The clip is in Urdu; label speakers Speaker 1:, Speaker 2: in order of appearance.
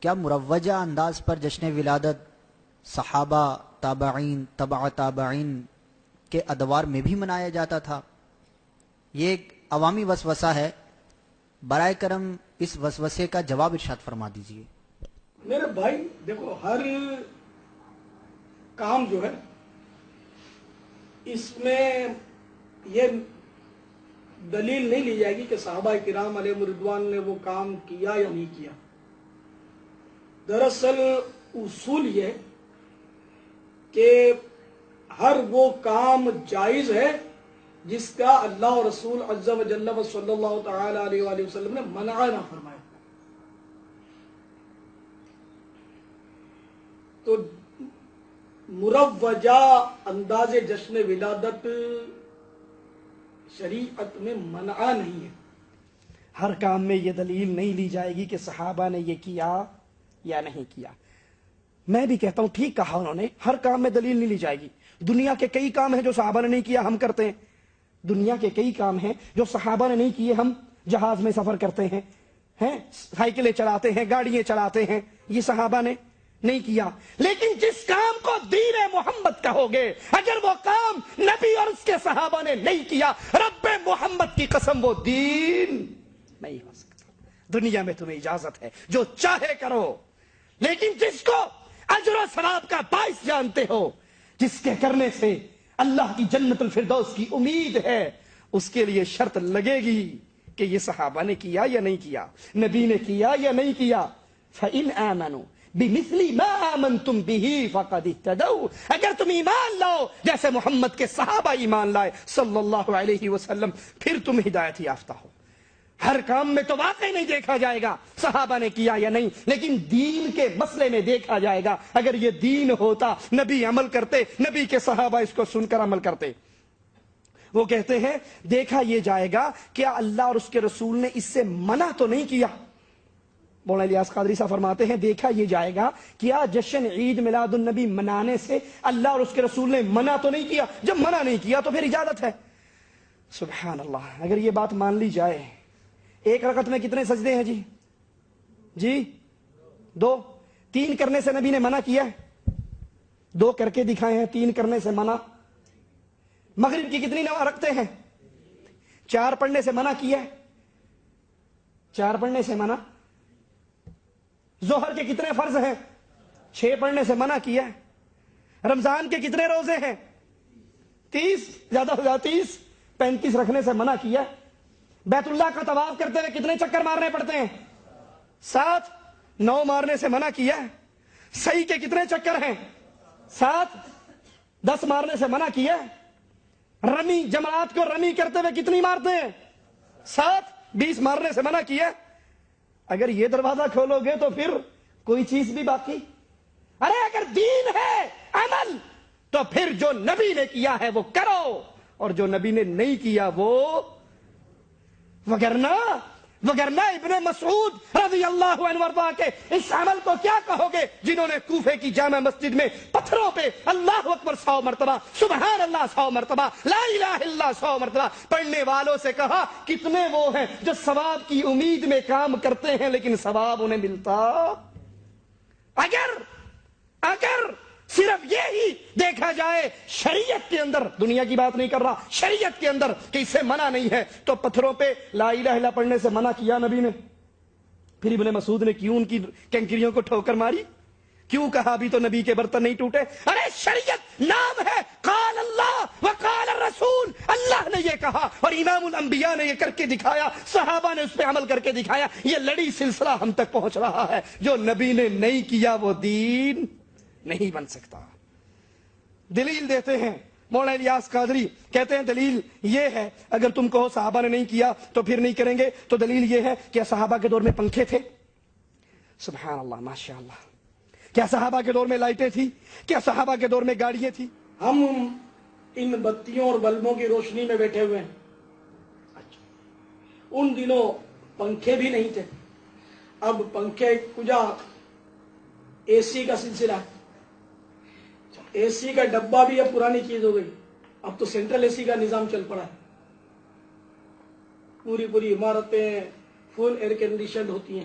Speaker 1: کیا مروجہ انداز پر جشن ولادت صحابہ، تابعین، تبع تابعین کے ادوار میں بھی منایا جاتا تھا؟ یہ ایک عوامی وسوسہ ہے، برائے کرم اس وسوسے کا جواب ارشاد فرما دیجیے۔
Speaker 2: میرے بھائی دیکھو، ہر کام جو ہے اس میں یہ دلیل نہیں لی جائے گی کہ صحابہ کرام علیہ رضوان نے وہ کام کیا یا نہیں کیا۔ دراصل اصول یہ کہ ہر وہ کام جائز ہے جس کا اللہ و رسول عز و جل و صلی اللہ تعالی علیہ وآلہ وسلم نے منع نہ فرمایا۔ تو مروجہ انداز جشن ولادت شریعت میں منع نہیں ہے۔
Speaker 3: ہر کام میں یہ دلیل نہیں لی جائے گی کہ صحابہ نے یہ کیا یا نہیں کیا۔ میں بھی کہتا ہوں ٹھیک کہا انہوں نے، ہر کام میں دلیل نہیں لی جائے گی۔ دنیا کے کئی کام ہیں جو صحابہ نے نہیں کیا، ہم کرتے ہیں۔ دنیا کے کئی کام ہیں جو صحابہ نے نہیں کیے، ہم جہاز میں سفر کرتے ہیں، سائیکلیں چلاتے ہیں، گاڑیاں چلاتے ہیں، یہ صحابہ نے نہیں کیا۔ لیکن جس کام کو دین محمد کہو گے، اگر وہ کام نبی اور اس کے صحابہ نے نہیں کیا، رب محمد کی قسم وہ دین نہیں ہو سکتا۔ دنیا میں تمہیں اجازت ہے جو چاہے کرو، لیکن جس کو اجر و ثواب کا باعث جانتے ہو، جس کے کرنے سے اللہ کی جنت الفردوس کی امید ہے، اس کے لیے شرط لگے گی کہ یہ صحابہ نے کیا یا نہیں کیا، نبی نے کیا یا نہیں کیا۔ فَإِنْ آمَنُوا بِمِثْلِ مَا آمَنْتُمْ بِهِ فَقَدِ اهْتَدَوْا، اگر تم ایمان لاؤ جیسے محمد کے صحابہ ایمان لائے صلی اللہ علیہ وسلم، پھر تم ہدایت یافتہ ہو۔ ہر کام میں تو واقعی نہیں دیکھا جائے گا صحابہ نے کیا یا نہیں، لیکن دین کے مسئلے میں دیکھا جائے گا۔ اگر یہ دین ہوتا، نبی عمل کرتے، نبی کے صحابہ اس کو سن کر عمل کرتے۔ وہ کہتے ہیں دیکھا یہ جائے گا کیا اللہ اور اس کے رسول نے اس سے منع تو نہیں کیا۔ مولانا الیاس قادری صاحب فرماتے ہیں دیکھا یہ جائے گا کیا جشن عید میلاد النبی منانے سے اللہ اور اس کے رسول نے منع تو نہیں کیا۔ جب منع نہیں کیا تو پھر اجازت ہے۔ سبحان اللہ، اگر یہ بات مان لی جائے، ایک رکعت میں کتنے سجدے ہیں جی 2، 3 کرنے سے نبی نے منع کیا ہے، 2 کر کے دکھائے ہیں، 3 کرنے سے منع۔ مغرب کی کتنی نماز رکھتے ہیں؟ 4 پڑھنے سے منع کیا ہے، 4 پڑھنے سے منع۔ ظہر کے کتنے فرض ہیں؟ 6 پڑھنے سے منع کیا ہے۔ رمضان کے کتنے روزے ہیں؟ 30، زیادہ سے زیادہ 30، 35 رکھنے سے منع کیا ہے۔ بیت اللہ کا طواف کرتے ہوئے کتنے چکر مارنے پڑتے ہیں؟ 7، 9 مارنے سے منع کیا ہے۔ صحیح کے کتنے چکر ہیں؟ 7، 10 مارنے سے منع کیا ہے۔ رمی، جماعت کو رمی کرتے ہوئے کتنی مارتے ہیں؟ 7، 20 مارنے سے منع کیا ہے۔ اگر یہ دروازہ کھولو گے تو پھر کوئی چیز بھی باقی؟ ارے اگر دین ہے عمل تو پھر جو نبی نے کیا ہے وہ کرو، اور جو نبی نے نہیں کیا وہ وگرنہ ابن مسعود رضی اللہ عنہ وارضا کے اس عمل کو کیا کہو گے جنہوں نے کوفے کی جامع مسجد میں پتھروں پہ اللہ اکبر 100 مرتبہ، سبحان اللہ 100 مرتبہ، لا الہ الا 100 مرتبہ پڑھنے والوں سے کہا کتنے وہ ہیں جو ثواب کی امید میں کام کرتے ہیں لیکن ثواب انہیں ملتا؟ اگر صرف یہی دیکھا جائے شریعت کے اندر، دنیا کی بات نہیں کر رہا، شریعت کے اندر کہ اسے منع نہیں ہے، تو پتھروں پہ لا الہ الا پڑھنے سے منع کیا نبی نے؟ پھر ابن مسعود نے کیوں ان کی کنکریوں کو ٹھوکر ماری؟ کیوں کہا ابھی تو نبی کے برتن نہیں ٹوٹے؟ ارے شریعت نام ہے، قال اللہ وقال الرسول، اللہ نے یہ کہا اور امام الانبیاء نے یہ کر کے دکھایا، صحابہ نے اس پہ عمل کر کے دکھایا۔ یہ لڑی سلسلہ ہم تک پہنچ رہا ہے، جو نبی نے نہیں کیا وہ دین نہیں بن سکتا۔ دلیل دیتے ہیں مولانا الیاس قادری، کہتے ہیں دلیل یہ ہے اگر تم کہو صحابہ نے نہیں کیا تو پھر نہیں کریں گے، تو دلیل یہ ہے کہ صحابہ کے دور میں پنکھے تھے؟ سبحان اللہ، ماشاء اللہ۔ کیا صحابہ کے دور میں لائٹیں تھی؟ کیا صحابہ کے دور میں گاڑیاں تھی؟
Speaker 2: ہم ان بتیوں اور بلبوں کی روشنی میں بیٹھے ہوئے ہیں، ان دنوں پنکھے بھی نہیں تھے۔ اب پنکھے کجا، اے سی کا سلسلہ، اے سی کا ڈبہ بھی اب پرانی چیز ہو گئی، اب تو سینٹرل اے سی کا نظام چل پڑا ہے۔ پوری عمارتیں فل ایئر کنڈیشنڈ ہوتی ہیں،